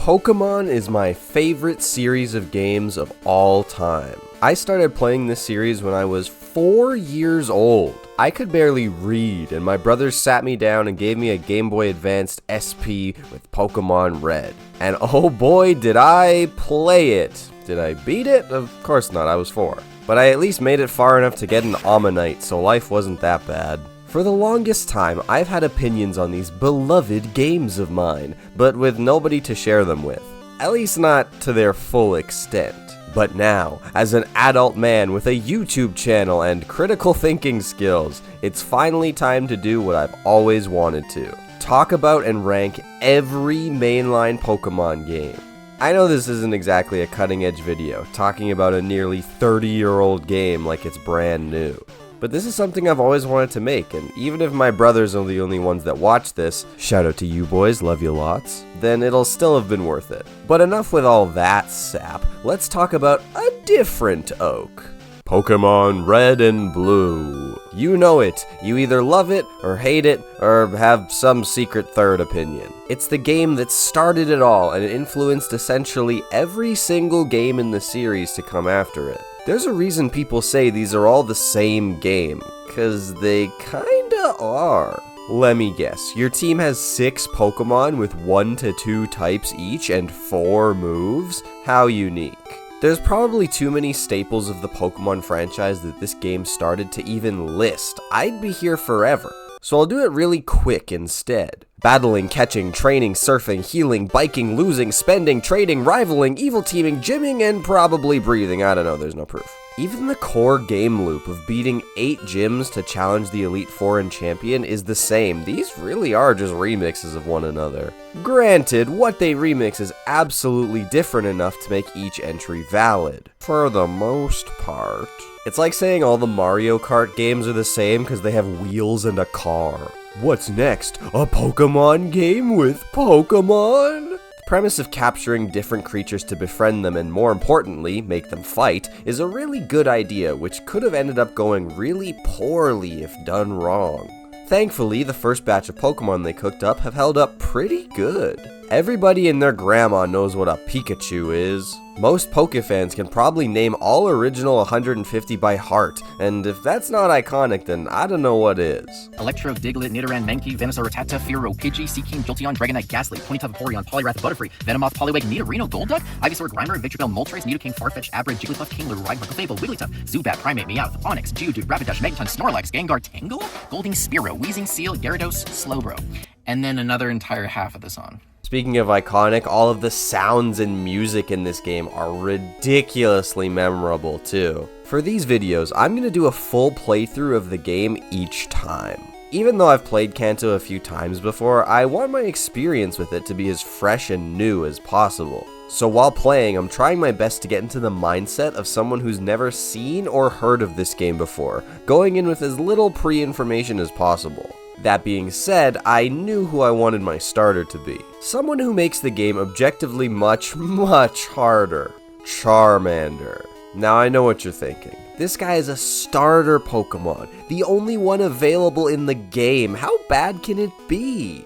Pokémon is my favorite series of games of all time. I started playing this series when I was 4 years old. I could barely read, and my brothers sat me down and gave me a Game Boy Advanced SP with Pokémon Red. And oh boy, did I play it! Did I beat it? Of course not, I was 4. But I at least made it far enough to get an Ammonite, so life wasn't that bad. For the longest time, I've had opinions on these beloved games of mine, but with nobody to share them with. At least not to their full extent. But now, as an adult man with a YouTube channel and critical thinking skills, it's finally time to do what I've always wanted to. Talk about and rank every mainline Pokemon game. I know this isn't exactly a cutting-edge video, talking about a nearly 30-year-old game like it's brand new. But this is something I've always wanted to make, and even if my brothers are the only ones that watch this, shout out to you boys, love you lots, then it'll still have been worth it. But enough with all that sap, let's talk about a different oak. Pokémon Red and Blue. You know it, you either love it, or hate it, or have some secret third opinion. It's the game that started it all, and it influenced essentially every single game in the series to come after it. There's a reason people say these are all the same game, cause they kinda are. Let me guess, your team has 6 Pokemon with 1 to 2 types each and 4 moves? How unique. There's probably too many staples of the Pokemon franchise that this game started to even list. I'd be here forever. So I'll do it really quick instead. Battling, catching, training, surfing, healing, biking, losing, spending, trading, rivaling, evil teaming, gymming, and probably breathing. I don't know, there's no proof. Even the core game loop of beating 8 gyms to challenge the Elite Four and Champion is the same. These really are just remixes of one another. Granted, what they remix is absolutely different enough to make each entry valid. For the most part. It's like saying all the Mario Kart games are the same because they have wheels and a car. What's next? A Pokemon game with Pokemon? The premise of capturing different creatures to befriend them and, more importantly, make them fight is a really good idea, which could have ended up going really poorly if done wrong. Thankfully, the first batch of Pokemon they cooked up have held up pretty good. Everybody and their grandma knows what a Pikachu is. Most Pokefans can probably name all original 150 by heart, and if that's not iconic, then I don't know what is. Electro, Diglett, Nidoran, Mankey, Venusaur, Rattata, Fearow, Pidgey, Seaking, Jolteon, Dragonite, Ghastly, Ponyta, Vaporeon, Poliwrath, Butterfree, Venomoth, Poliwag, Nidorino, Golduck, Ivysaur, Grimer, Victreebel, Moltres, Nidoking, Farfetch, Abra, Jigglypuff, Kingler, Rhyhorn, Clefable, Wigglytuff, Zubat, Primeape, Meowth, Onix, Geodude, Rapidash, Megaton, Snorlax, Gengar, Tangle, Golding, Spearow, Weezing, Seal, Gyarados, Slowbro, and then another entire half of the song. Speaking of iconic, all of the sounds and music in this game are ridiculously memorable too. For these videos, I'm going to do a full playthrough of the game each time. Even though I've played Kanto a few times before, I want my experience with it to be as fresh and new as possible. So while playing, I'm trying my best to get into the mindset of someone who's never seen or heard of this game before, going in with as little pre-information as possible. That being said, I knew who I wanted my starter to be. Someone who makes the game objectively much harder. Charmander. Now I know what you're thinking. This guy is a starter Pokemon, the only one available in the game. How bad can it be?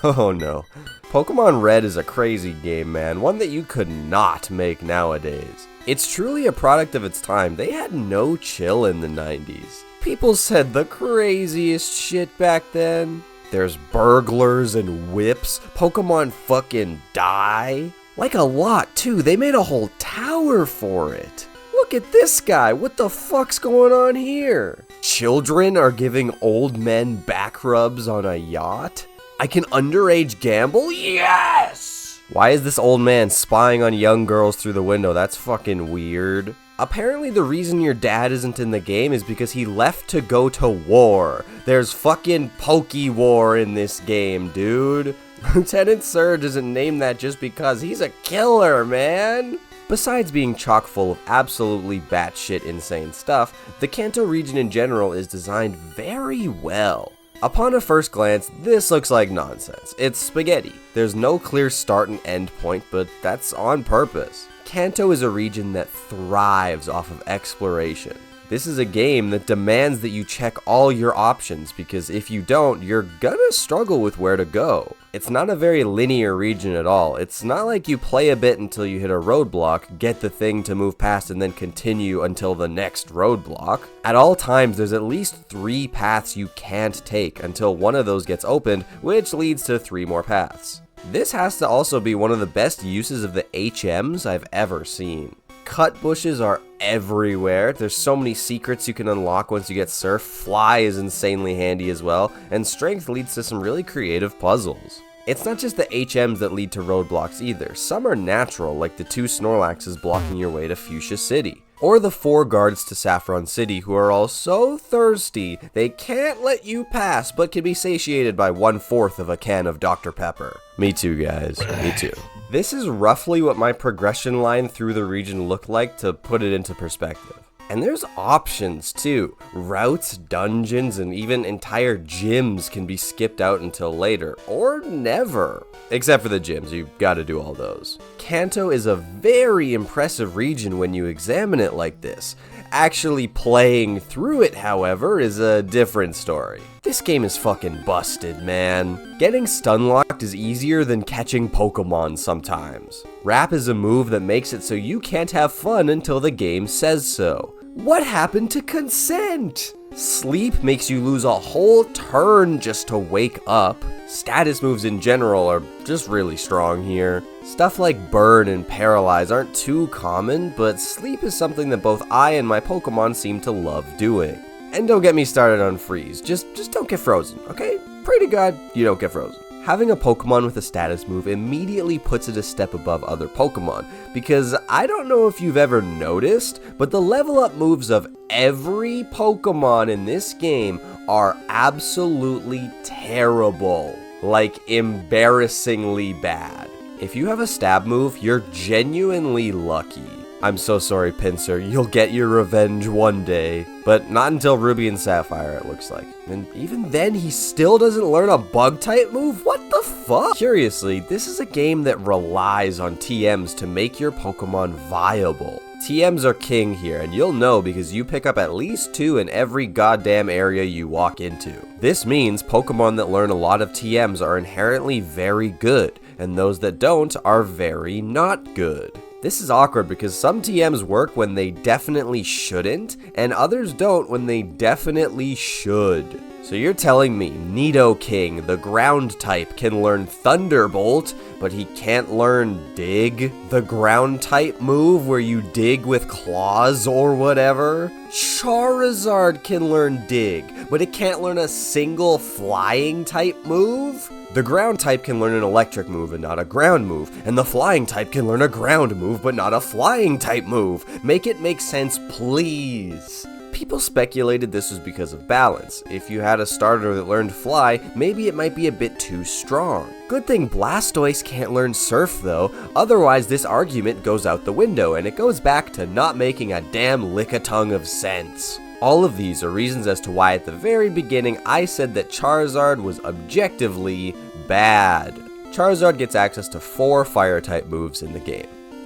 Oh no. Pokemon Red is a crazy game, man, one that you could not make nowadays. It's truly a product of its time. They had no chill in the 90s. People said the craziest shit back then. There's burglars and whips. Pokemon fucking die. Like a lot too. They made a whole tower for it. Look at this guy. What the fuck's going on here? Children are giving old men back rubs on a yacht? I can underage gamble? Yes! Why is this old man spying on young girls through the window? That's fucking weird. Apparently the reason your dad isn't in the game is because he left to go to war. There's fucking Poke-War in this game, dude. Lieutenant Surge isn't named that just because he's a killer, man. Besides being chock full of absolutely batshit insane stuff, the Kanto region in general is designed very well. Upon a first glance, this looks like nonsense. It's spaghetti. There's no clear start and end point, but that's on purpose. Kanto is a region that thrives off of exploration. This is a game that demands that you check all your options, because if you don't, you're gonna struggle with where to go. It's not a very linear region at all. It's not like you play a bit until you hit a roadblock, get the thing to move past, and then continue until the next roadblock. At all times, there's at least 3 paths you can't take until one of those gets opened, which leads to 3 more paths. This has to also be one of the best uses of the HMs I've ever seen. Cut bushes are everywhere. There's so many secrets you can unlock once you get surf. Fly is insanely handy as well, and strength leads to some really creative puzzles. It's not just the HMs that lead to roadblocks either. Some are natural, like the 2 Snorlaxes blocking your way to Fuchsia City. Or the 4 guards to Saffron City who are all so thirsty they can't let you pass but can be satiated by 1/4 of a can of Dr. Pepper. Me too, guys. Me too. This is roughly what my progression line through the region looked like, to put it into perspective. And there's options too. Routes, dungeons, and even entire gyms can be skipped out until later, or never. Except for the gyms, you gotta do all those. Kanto is a very impressive region when you examine it like this. Actually playing through it, however, is a different story. This game is fucking busted, man. Getting stun-locked is easier than catching Pokémon sometimes. Wrap is a move that makes it so you can't have fun until the game says so. What happened to consent? Sleep makes you lose a whole turn just to wake up. Status moves in general are just really strong here. Stuff like burn and paralyze aren't too common, but sleep is something that both I and my Pokemon seem to love doing. And don't get me started on freeze, just don't get frozen, okay? Pray to God you don't get frozen. Having a Pokemon with a status move immediately puts it a step above other Pokemon, because I don't know if you've ever noticed, but the level up moves of every Pokemon in this game are absolutely terrible. Like, embarrassingly bad. If you have a stab move, you're genuinely lucky. I'm so sorry, Pinsir, you'll get your revenge one day. But not until Ruby and Sapphire, it looks like. And even then, he still doesn't learn a bug-type move? What the fuck? Curiously, this is a game that relies on TMs to make your Pokemon viable. TMs are king here, and you'll know because you pick up at least 2 in every goddamn area you walk into. This means Pokemon that learn a lot of TMs are inherently very good, and those that don't are very not good. This is awkward because some TMs work when they definitely shouldn't, and others don't when they definitely should. So you're telling me Nidoking, the ground type, can learn Thunderbolt, but he can't learn Dig? The ground type move where you dig with claws or whatever? Charizard can learn Dig, but it can't learn a single flying type move? The ground type can learn an electric move and not a ground move, and the flying type can learn a ground move but not a flying type move. Make it make sense, please. People speculated this was because of balance. If you had a starter that learned Fly, maybe it might be a bit too strong. Good thing Blastoise can't learn Surf though, otherwise this argument goes out the window and it goes back to not making a damn lick-a-tongue of sense. All of these are reasons as to why at the very beginning I said that Charizard was objectively bad. Charizard gets access to 4 fire-type moves in the game.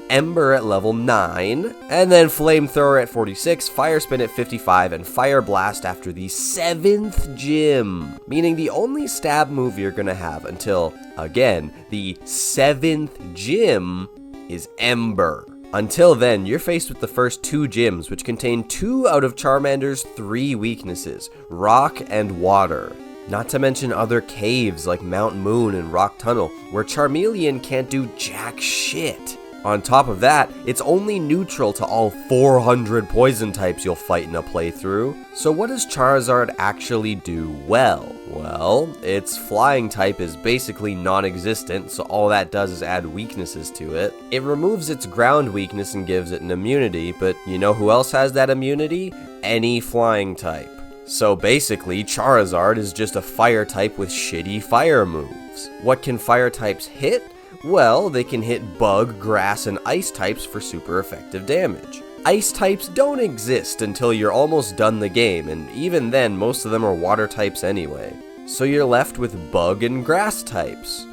Ember at level 9, and then Flamethrower at 46, Fire Spin at 55, and Fire Blast after the 7th gym. Meaning the only stab move you're gonna have until, again, the 7th gym is Ember. Until then, you're faced with the first 2 gyms, which contain 2 out of Charmander's 3 weaknesses, Rock and Water. Not to mention other caves like Mount Moon and Rock Tunnel, where Charmeleon can't do jack shit. On top of that, it's only neutral to all 400 poison types you'll fight in a playthrough. So what does Charizard actually do well? Well, its flying type is basically non-existent, so all that does is add weaknesses to it. It removes its ground weakness and gives it an immunity, but you know who else has that immunity? Any flying type. So basically, Charizard is just a fire type with shitty fire moves. What can fire types hit? Well, they can hit bug, grass, and ice types for super effective damage. Ice types don't exist until you're almost done the game, and even then, most of them are water types anyway. So you're left with bug and grass types.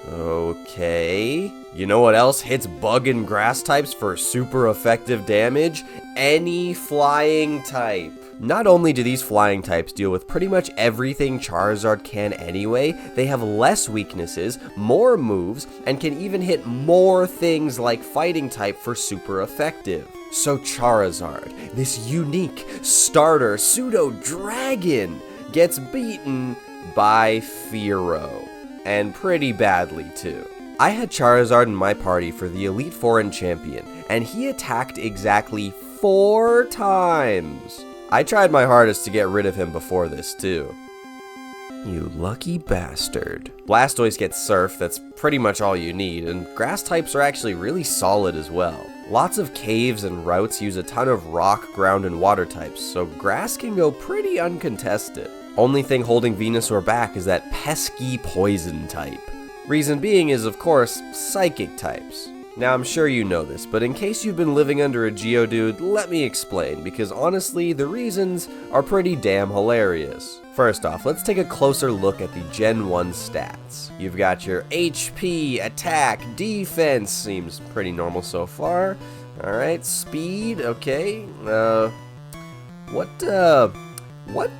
Okay. You know what else hits bug and grass types for super effective damage? Any flying type. Not only do these flying types deal with pretty much everything Charizard can anyway, they have less weaknesses, more moves, and can even hit more things like fighting type for super effective. So Charizard, this unique starter pseudo-dragon, gets beaten by Fearow. And pretty badly too. I had Charizard in my party for the Elite Foreign Champion, and he attacked exactly 4 times. I tried my hardest to get rid of him before this too. You lucky bastard. Blastoise gets Surf, that's pretty much all you need, and grass types are actually really solid as well. Lots of caves and routes use a ton of rock, ground, and water types, so grass can go pretty uncontested. Only thing holding Venusaur back is that pesky poison type. Reason being is, of course, psychic types. Now I'm sure you know this, but in case you've been living under a Geodude, let me explain, because honestly, the reasons are pretty damn hilarious. First off, let's take a closer look at the Gen 1 stats. You've got your HP, attack, defense, seems pretty normal so far. Alright, speed, okay. What the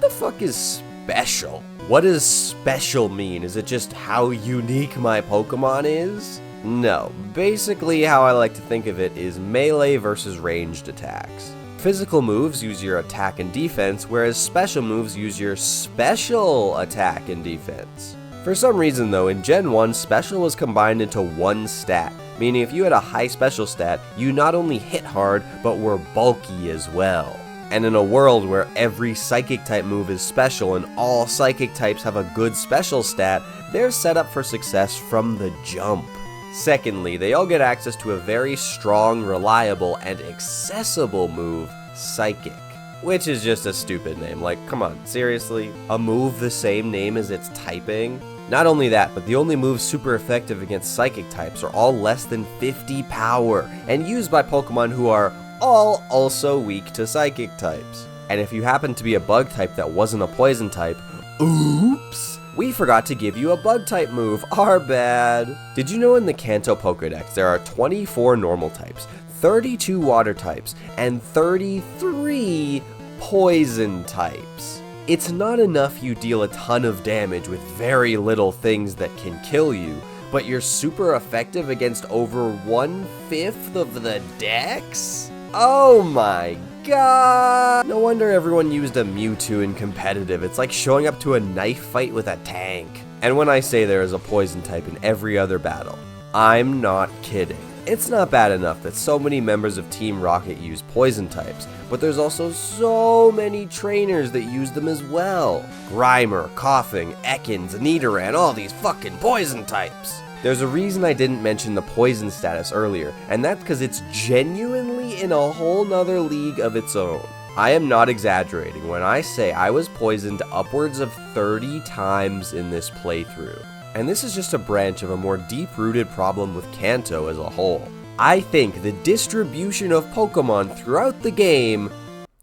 fuck is special? What does special mean? Is it just how unique my Pokemon is? No, basically how I like to think of it is melee versus ranged attacks. Physical moves use your attack and defense, whereas special moves use your special attack and defense. For some reason though, in Gen 1, special was combined into one stat, meaning if you had a high special stat, you not only hit hard, but were bulky as well. And in a world where every psychic type move is special and all psychic types have a good special stat, they're set up for success from the jump. Secondly, they all get access to a very strong, reliable, and accessible move, Psychic. Which is just a stupid name, like, come on, seriously? A move the same name as its typing? Not only that, but the only moves super effective against Psychic types are all less than 50 power, and used by Pokemon who are all also weak to Psychic types. And if you happen to be a Bug type that wasn't a Poison type, oops! We forgot to give you a Bug type move, our bad. Did you know in the Kanto Pokédex there are 24 normal types, 32 water types, and 33 poison types? It's not enough you deal a ton of damage with very little things that can kill you, but you're super effective against over 1/5 of the dex? Oh my god! No wonder everyone used a Mewtwo in competitive. It's like showing up to a knife fight with a tank. And when I say there is a poison type in every other battle, I'm not kidding. It's not bad enough that so many members of Team Rocket use poison types, but there's also so many trainers that use them as well. Grimer, Coughing, Ekans, Nidoran, all these fucking poison types. There's a reason I didn't mention the poison status earlier, and that's because it's genuinely in a whole nother league of its own. I am not exaggerating when I say I was poisoned upwards of 30 times in this playthrough. And this is just a branch of a more deep-rooted problem with Kanto as a whole. I think the distribution of Pokemon throughout the game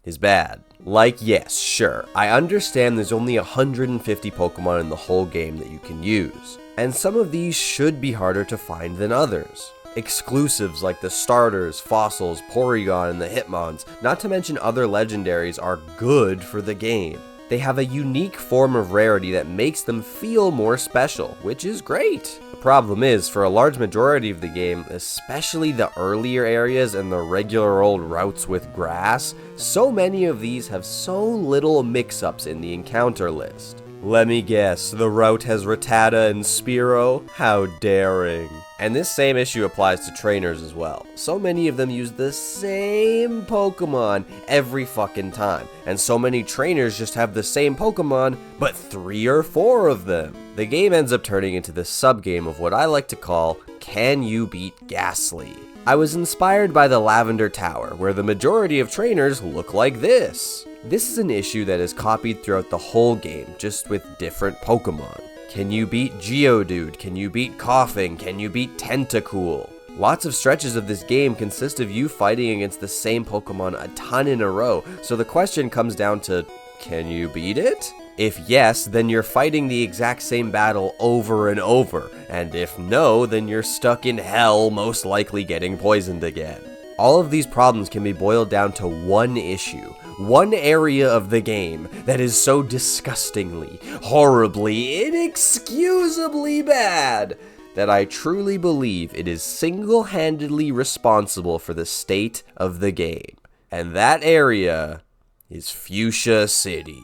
is bad. Like, yes, sure, I understand there's only 150 Pokemon in the whole game that you can use, and some of these should be harder to find than others. Exclusives like the starters, fossils, Porygon, and the Hitmons, not to mention other legendaries, are good for the game. They have a unique form of rarity that makes them feel more special, which is great. The problem is, for a large majority of the game, especially the earlier areas and the regular old routes with grass, so many of these have so little mix-ups in the encounter list. Let me guess, the route has Rattata and Spearow? How daring. And this same issue applies to trainers as well. So many of them use the same Pokemon every fucking time, and so many trainers just have the same Pokemon, but 3 or 4 of them. The game ends up turning into this sub-game of what I like to call, Can You Beat Ghastly? I was inspired by the Lavender Tower, where the majority of trainers look like this. This is an issue that is copied throughout the whole game, just with different Pokemon. Can you beat Geodude? Can you beat Coughing? Can you beat Tentacool? Lots of stretches of this game consist of you fighting against the same Pokemon a ton in a row, so the question comes down to, can you beat it? If yes, then you're fighting the exact same battle over and over, and if no, then you're stuck in hell, most likely getting poisoned again. All of these problems can be boiled down to one issue, one area of the game that is so disgustingly, horribly, inexcusably bad that I truly believe it is single-handedly responsible for the state of the game. And that area is Fuchsia City.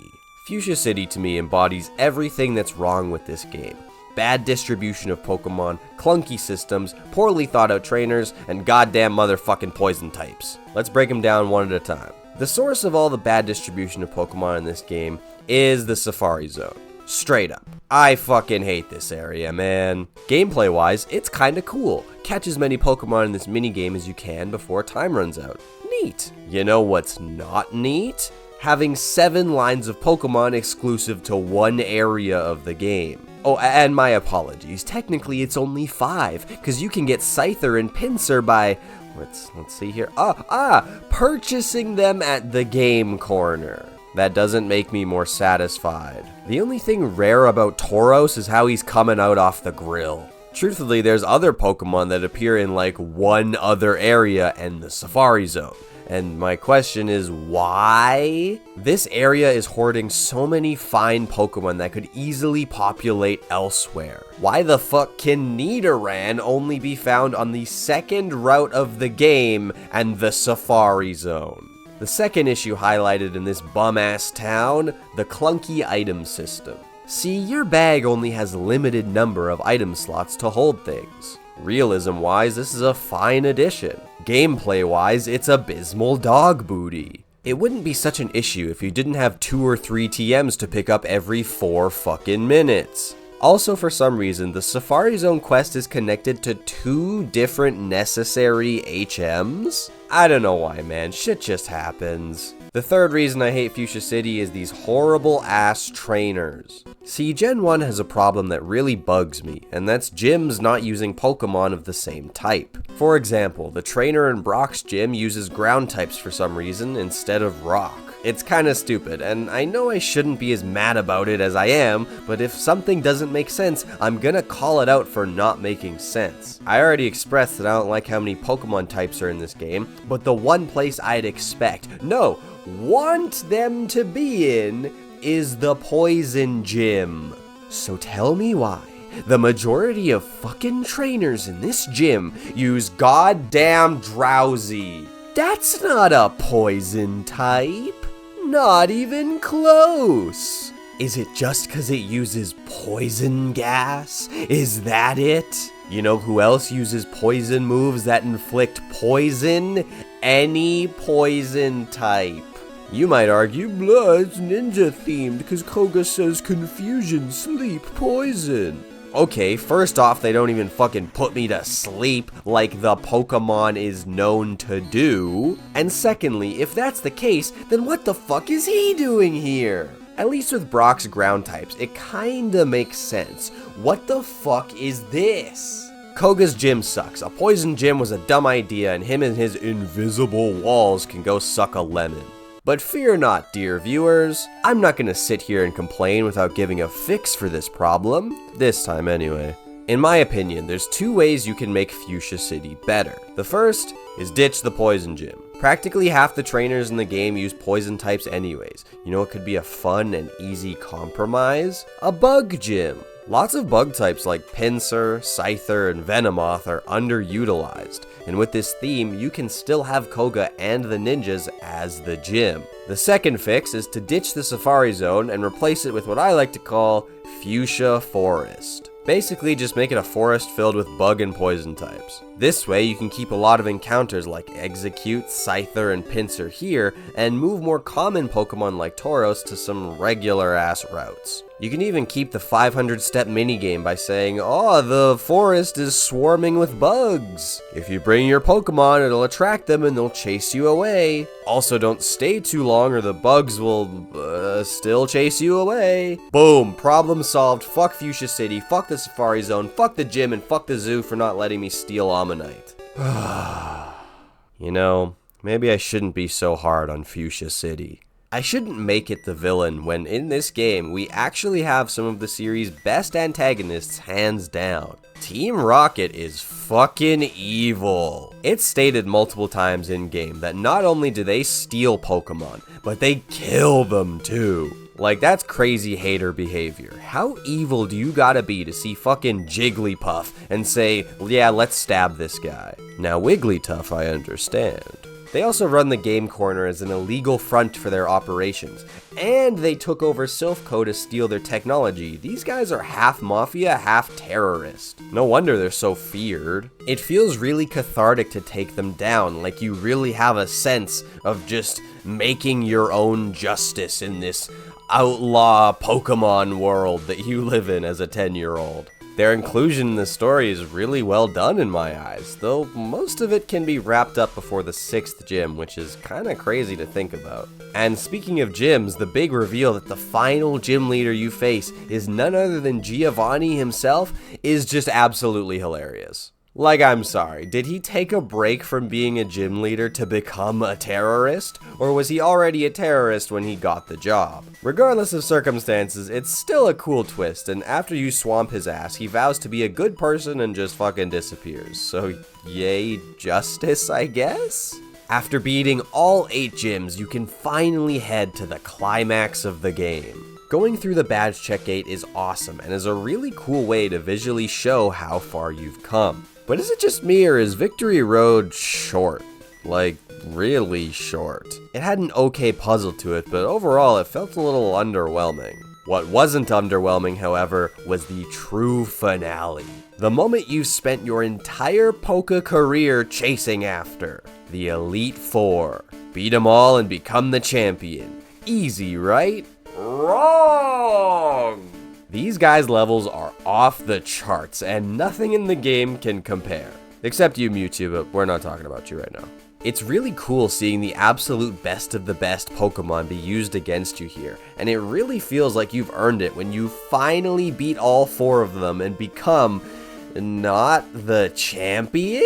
Fuchsia City to me embodies everything that's wrong with this game. Bad distribution of Pokemon, clunky systems, poorly thought out trainers, and goddamn motherfucking poison types. Let's break them down one at a time. The source of all the bad distribution of Pokemon in this game is the Safari Zone. Straight up. I fucking hate this area, man. Gameplay wise, it's kinda cool. Catch as many Pokemon in this minigame as you can before time runs out. Neat. You know what's not neat? Having 7 lines of Pokemon exclusive to one area of the game. Oh, and my apologies. Technically, it's only 5, because you can get Scyther and Pinsir by, let's see here. Purchasing them at the game corner. That doesn't make me more satisfied. The only thing rare about Tauros is how he's coming out off the grill. Truthfully, there's other Pokemon that appear in like one other area and the Safari Zone. And my question is, why? This area is hoarding so many fine Pokemon that could easily populate elsewhere. Why the fuck can Nidoran only be found on the second route of the game and the Safari Zone? The second issue highlighted in this bum-ass town, the clunky item system. See, your bag only has a limited number of item slots to hold things. Realism-wise, this is a fine addition. Gameplay-wise, it's abysmal dog booty. It wouldn't be such an issue if you didn't have 2 or 3 TMs to pick up every 4 fucking minutes. Also, for some reason, the Safari Zone quest is connected to 2 different necessary HMs? I don't know why, man. Shit just happens. The third reason I hate Fuchsia City is these horrible ass trainers. See, Gen 1 has a problem that really bugs me, and that's gyms not using Pokemon of the same type. For example, the trainer in Brock's gym uses ground types for some reason instead of rock. It's kinda stupid, and I know I shouldn't be as mad about it as I am, but if something doesn't make sense, I'm gonna call it out for not making sense. I already expressed that I don't like how many Pokemon types are in this game, but the one place I'd expect, no, want them to be in, is the Poison Gym. So tell me why the majority of fucking trainers in this gym use goddamn Drowsy. That's not a poison type. Not even close. Is it just because it uses poison gas? Is that it? You know who else uses poison moves that inflict poison? Any poison type. You might argue, blah, it's ninja themed because Koga says confusion, sleep, poison. Okay, first off, they don't even fucking put me to sleep like the Pokemon is known to do. And secondly, if that's the case, then what the fuck is he doing here? At least with Brock's ground types, it kinda makes sense. What the fuck is this? Koga's gym sucks. A poison gym was a dumb idea, and him and his invisible walls can go suck a lemon. But fear not, dear viewers, I'm not gonna sit here and complain without giving a fix for this problem, this time anyway. In my opinion, there's 2 ways you can make Fuchsia City better. The first is ditch the poison gym. Practically half the trainers in the game use poison types anyways. You know what could be a fun and easy compromise? A bug gym. Lots of bug types like Pinsir, Scyther, and Venomoth are underutilized, and with this theme, you can still have Koga and the ninjas as the gym. The second fix is to ditch the Safari Zone and replace it with what I like to call Fuchsia Forest. Basically, just make it a forest filled with bug and poison types. This way, you can keep a lot of encounters like Execute, Scyther, and Pinsir here, and move more common Pokemon like Tauros to some regular-ass routes. You can even keep the 500-step minigame by saying, "Oh, the forest is swarming with bugs. If you bring your Pokemon, it'll attract them and they'll chase you away. Also, don't stay too long or the bugs will still chase you away." Boom, problem solved. Fuck Fuchsia City, fuck the Safari Zone, fuck the gym, and fuck the zoo for not letting me steal Ammonite. You know, maybe I shouldn't be so hard on Fuchsia City. I shouldn't make it the villain when in this game we actually have some of the series' best antagonists hands down. Team Rocket is fucking evil. It's stated multiple times in game that not only do they steal Pokemon, but they kill them too. Like, that's crazy hater behavior. How evil do you gotta be to see fucking Jigglypuff and say, yeah, let's stab this guy? Now, Wigglytuff, I understand. They also run the Game Corner as an illegal front for their operations, and they took over Silphco to steal their technology. These guys are half mafia, half terrorist. No wonder they're so feared. It feels really cathartic to take them down, like you really have a sense of just making your own justice in this outlaw Pokemon world that you live in as a 10-year-old. Their inclusion in the story is really well done in my eyes, though most of it can be wrapped up before the 6th gym, which is kinda crazy to think about. And speaking of gyms, the big reveal that the final gym leader you face is none other than Giovanni himself is just absolutely hilarious. Like, I'm sorry, did he take a break from being a gym leader to become a terrorist? Or was he already a terrorist when he got the job? Regardless of circumstances, it's still a cool twist, and after you swamp his ass, he vows to be a good person and just fucking disappears. So, yay, justice, I guess? After beating all 8 gyms, you can finally head to the climax of the game. Going through the badge check gate is awesome and is a really cool way to visually show how far you've come. But is it just me, or is Victory Road short? Like, really short. It had an okay puzzle to it, but overall it felt a little underwhelming. What wasn't underwhelming, however, was the true finale. The moment you've spent your entire Poké career chasing after. The Elite Four. Beat them all and become the champion. Easy, right? Wrong! These guys' levels are off the charts, and nothing in the game can compare. Except you, Mewtwo, but we're not talking about you right now. It's really cool seeing the absolute best of the best Pokemon be used against you here, and it really feels like you've earned it when you finally beat all 4 of them and become not the champion?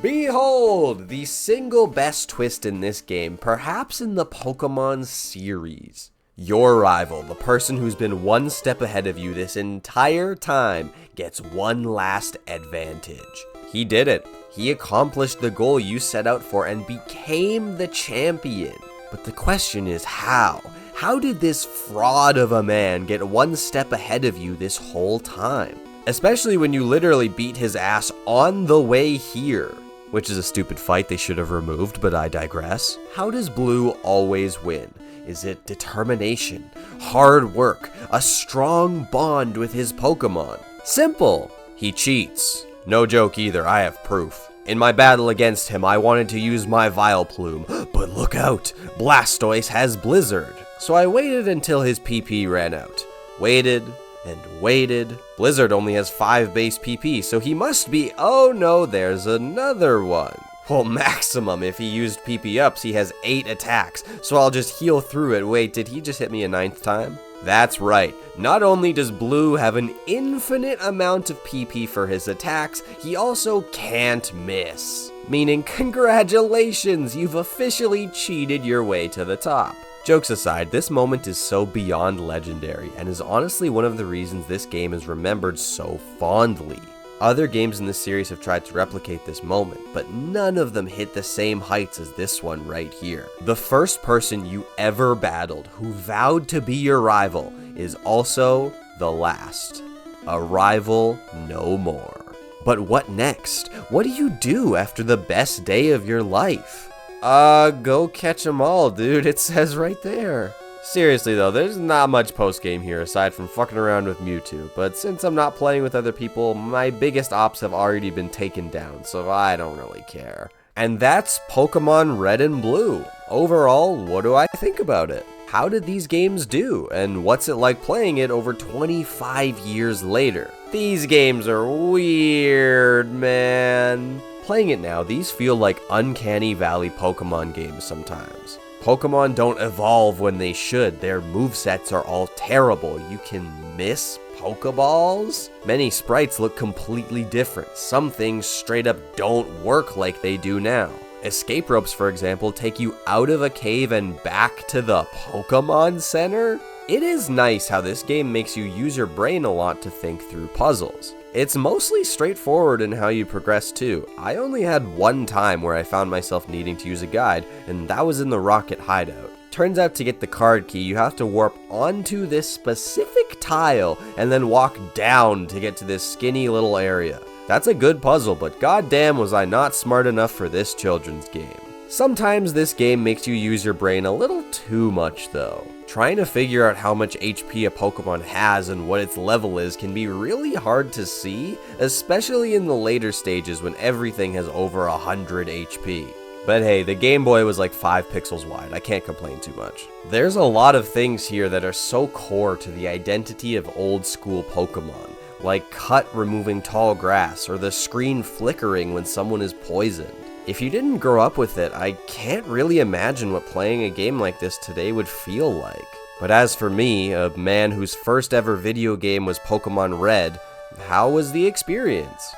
Behold, the single best twist in this game, perhaps in the Pokemon series. Your rival, the person who's been one step ahead of you this entire time, gets one last advantage. He did it. He accomplished the goal you set out for and became the champion. But the question is how? How did this fraud of a man get one step ahead of you this whole time? Especially when you literally beat his ass on the way here. Which is a stupid fight they should have removed, but I digress. How does Blue always win? Is it determination, hard work, a strong bond with his Pokemon? Simple. He cheats. No joke either, I have proof. In my battle against him, I wanted to use my Vileplume, but look out, Blastoise has Blizzard. So I waited until his PP ran out. Waited and waited. Blizzard only has 5 base PP, so he must be, oh no, there's another one. Well, maximum, if he used PP ups, he has 8 attacks, so I'll just heal through it. Wait, did he just hit me a 9th time? That's right. Not only does Blue have an infinite amount of PP for his attacks, he also can't miss. Meaning, congratulations, you've officially cheated your way to the top. Jokes aside, this moment is so beyond legendary, and is honestly one of the reasons this game is remembered so fondly. Other games in this series have tried to replicate this moment, but none of them hit the same heights as this one right here. The first person you ever battled who vowed to be your rival is also the last. A rival no more. But what next? What do you do after the best day of your life? Go catch 'em all, dude. It says right there. Seriously though, there's not much post-game here aside from fucking around with Mewtwo, but since I'm not playing with other people, my biggest ops have already been taken down, so I don't really care. And that's Pokemon Red and Blue. Overall, what do I think about it? How did these games do, and what's it like playing it over 25 years later? These games are weird, man. Playing it now, these feel like Uncanny Valley Pokemon games sometimes. Pokemon don't evolve when they should, their movesets are all terrible. You can miss Pokeballs? Many sprites look completely different. Some things straight up don't work like they do now. Escape ropes, for example, take you out of a cave and back to the Pokémon Center. It is nice how this game makes you use your brain a lot to think through puzzles. It's mostly straightforward in how you progress too. I only had one time where I found myself needing to use a guide, and that was in the Rocket Hideout. Turns out to get the card key, you have to warp onto this specific tile and then walk down to get to this skinny little area. That's a good puzzle, but goddamn was I not smart enough for this children's game. Sometimes this game makes you use your brain a little too much though. Trying to figure out how much HP a Pokemon has and what its level is can be really hard to see, especially in the later stages when everything has over 100 HP. But hey, the Game Boy was like 5 pixels wide, I can't complain too much. There's a lot of things here that are so core to the identity of old school Pokemon, like Cut removing tall grass or the screen flickering when someone is poisoned. If you didn't grow up with it, I can't really imagine what playing a game like this today would feel like. But as for me, a man whose first ever video game was Pokemon Red, how was the experience?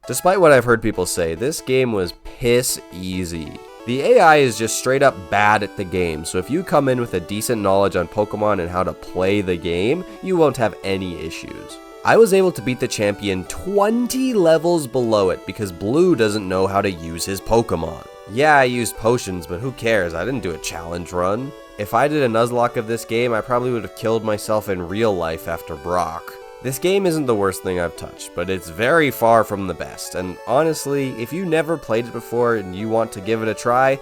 Despite what I've heard people say, this game was piss easy. The AI is just straight up bad at the game, so if you come in with a decent knowledge on Pokemon and how to play the game, you won't have any issues. I was able to beat the champion 20 levels below it because Blue doesn't know how to use his Pokemon. Yeah, I used potions, but who cares? I didn't do a challenge run. If I did a Nuzlocke of this game, I probably would have killed myself in real life after Brock. This game isn't the worst thing I've touched, but it's very far from the best, and honestly, if you never played it before and you want to give it a try,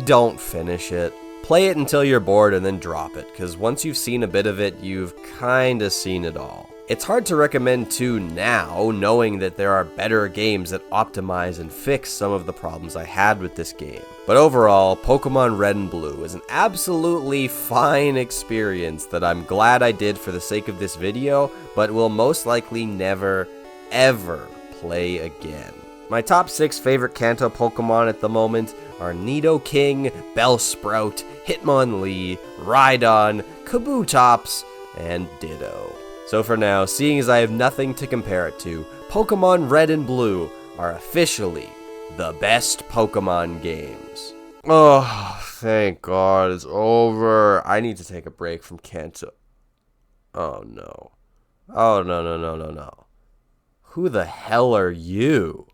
don't finish it. Play it until you're bored and then drop it, because once you've seen a bit of it, you've kinda seen it all. It's hard to recommend too now, knowing that there are better games that optimize and fix some of the problems I had with this game. But overall, Pokemon Red and Blue is an absolutely fine experience that I'm glad I did for the sake of this video, but will most likely never, ever play again. My top 6 favorite Kanto Pokemon at the moment are Nidoking, Bellsprout, Hitmonlee, Rhydon, Kabutops, and Ditto. So for now, seeing as I have nothing to compare it to, Pokemon Red and Blue are officially the best Pokemon games. Oh, thank God it's over. I need to take a break from Kanto. Oh no. Oh no. Who the hell are you?